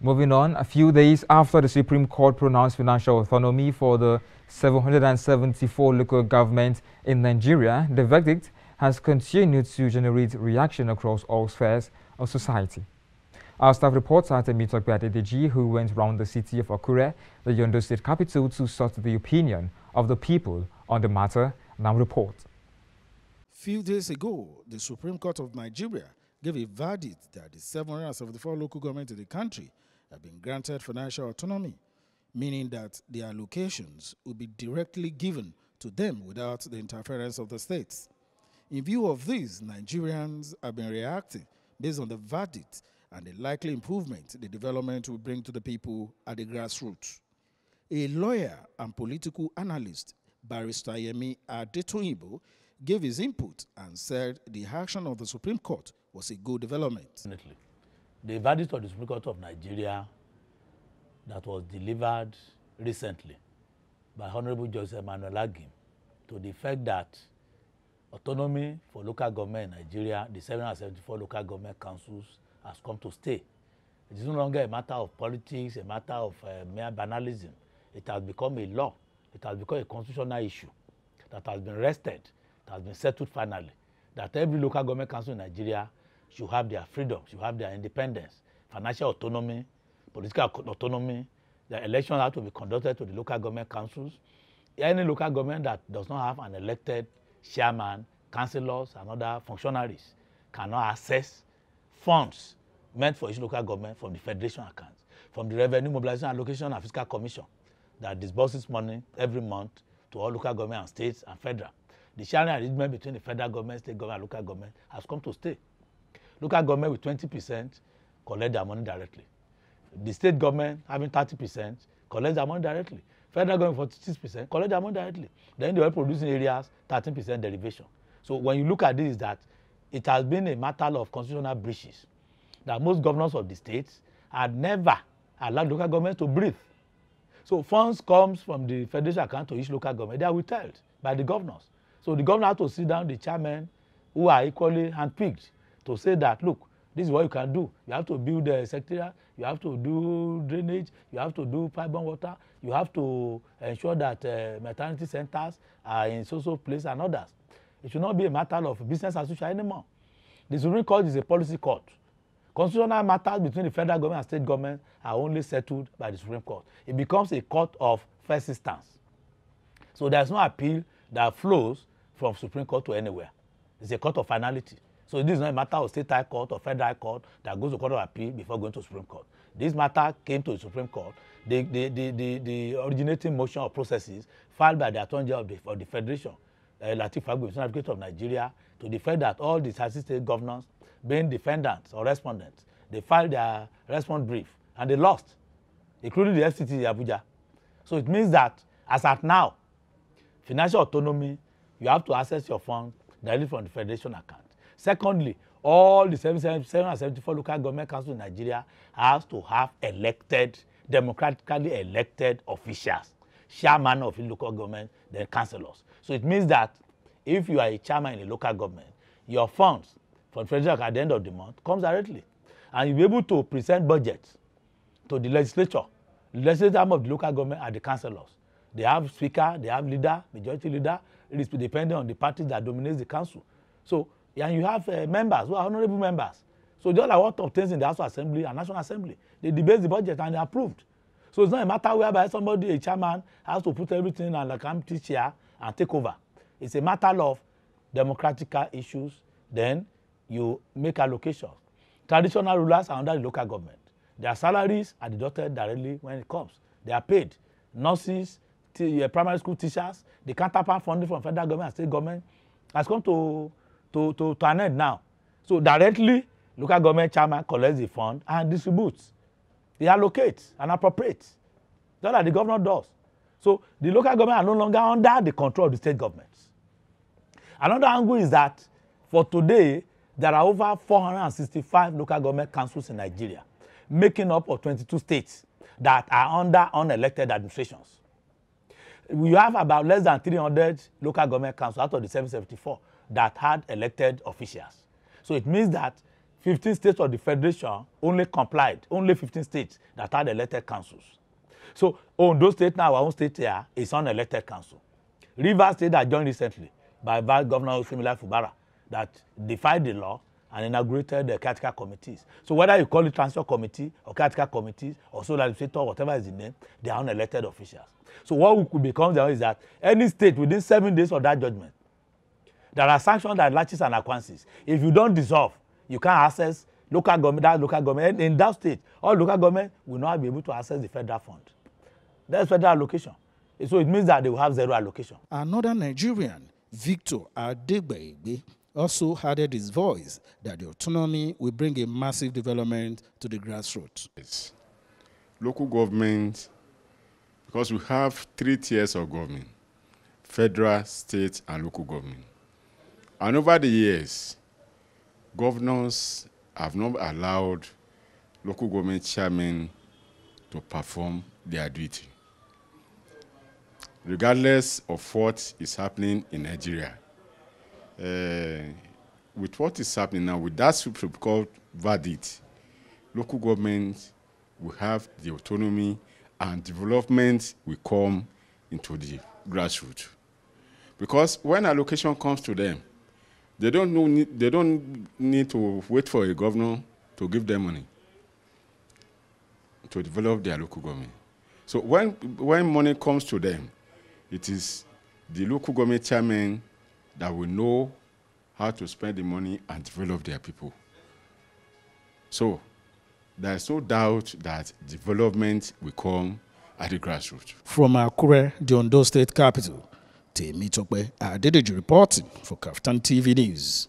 Moving on, a few days after the Supreme Court pronounced financial autonomy for the 774 local governments in Nigeria, the verdict has continued to generate reaction across all spheres of society. Our staff reporter Temitope Adedeji, who went round the city of Akure, the Yondo state capital, to sort the opinion of the people on the matter, now reports. Few days ago, the Supreme Court of Nigeria gave a verdict that the 774 local governments in the country have been granted financial autonomy, meaning that their allocations will be directly given to them without the interference of the states. In view of this, Nigerians have been reacting based on the verdict and the likely improvement the development will bring to the people at the grassroots. A lawyer and political analyst, Barrister Yemi Adetoyibo, gave his input and said the action of the Supreme Court was a good development. Definitely. The verdict of the Supreme Court of Nigeria that was delivered recently by Honorable Judge Emmanuel Agim to the effect that autonomy for local government in Nigeria, the 774 local government councils, has come to stay. It is no longer a matter of politics, a matter of mere banalism. It has become a law. It has become a constitutional issue that has been rested, that has been settled finally, that every local government council in Nigeria should have their freedom, should have their independence, financial autonomy, political autonomy. The elections have to be conducted to the local government councils. Any local government that does not have an elected chairman, councillors, and other functionaries cannot access funds meant for each local government from the federation accounts, from the Revenue Mobilization Allocation and Fiscal Commission that disburses money every month to all local government and states and federal. The sharing arrangement between the federal government, state government, and local government has come to stay. Local government with 20% collect their money directly. The state government having 30% collect their money directly. Federal government 46% collect their money directly. Then the oil producing areas 13% derivation. So when you look at this, that it has been a matter of constitutional breaches that most governors of the states had never allowed local government to breathe. So funds comes from the federation account to each local government. They are withheld by the governors. So the governor has to sit down the chairmen who are equally handpicked to say that, look, this is what you can do. You have to build a secretariat, you have to do drainage, you have to do pipeline water, you have to ensure that maternity centers are in so-so place and others. It should not be a matter of business as usual anymore. The Supreme Court is a policy court. Constitutional matters between the federal government and state government are only settled by the Supreme Court. It becomes a court of first instance. So there's no appeal that flows from Supreme Court to anywhere. It's a court of finality. So this is not a matter of state high court or federal high court that goes to court of appeal before going to Supreme Court. This matter came to the Supreme Court. The originating motion or processes filed by the Attorney General of the Federation, Lateef Fagbemi, Advocate of Nigeria, to defend that all the state governors, being defendants or respondents, they filed their response brief and they lost, including the FCT Abuja. So it means that as at now, financial autonomy, you have to access your funds directly from the federation account. Secondly, all the 774 local government councils in Nigeria has to have elected, democratically elected officials, chairman of the local government, then councillors. So it means that if you are a chairman in a local government, your funds from federal at the end of the month comes directly. And you'll be able to present budgets to the legislature. The legislature of the local government are the councillors. They have speaker, they have leader, majority leader. It is depending on the party that dominates the council. So, and you have members who are honorable members. So there are a lot of things in the House of Assembly and National Assembly. They debate the budget and they are approved. So it's not a matter whereby somebody, a chairman, has to put everything on like empty chair and take over. It's a matter of democratic issues. Then you make allocations. Traditional rulers are under the local government. Their salaries are deducted directly when it comes. They are paid. Nurses, primary school teachers, the counterpart funding from federal government and state government has come to an end now. So directly, local government chairman collects the fund and distributes. He allocates and appropriates. That's what the governor does. So the local government are no longer under the control of the state governments. Another angle is that for today, there are over 465 local government councils in Nigeria, making up of 22 states that are under unelected administrations. We have about less than 300 local government councils out of the 774 that had elected officials. So it means that 15 states of the federation only complied, only 15 states that had elected councils. So Ondo State now, our own state here, is unelected council. Rivers State that joined recently by Governor Osemila Fubara that defied the law and inaugurated the caretaker committees. So whether you call it transfer committee or caretaker committees or sole administrator, whatever is the name, they are unelected officials. So what we could become there is that any state within 7 days of that judgment, there are sanctions that latches and acquaintances. If you don't dissolve, you can't access local government, that local government. In that state, all local government will not be able to access the federal fund. That's federal allocation. So it means that they will have zero allocation. Another Nigerian, Victor Adegbegbe, also added his voice that the autonomy will bring a massive development to the grassroots. Yes. Local government, because we have 3 tiers of government: federal, state, and local government. And over the years, governors have not allowed local government chairmen to perform their duty. Regardless of what is happening in Nigeria, with what is happening now, with that Supreme Court verdict, local government will have the autonomy and development will come into the grassroots. Because when allocation comes to them, they don't need to wait for a governor to give them money to develop their local government. So when money comes to them, it is the local government chairman that will know how to spend the money and develop their people. So there is no doubt that development will come at the grassroots. From Akure, the Ondo State capital, Temitope Adedeji reporting for KAFTAN TV News.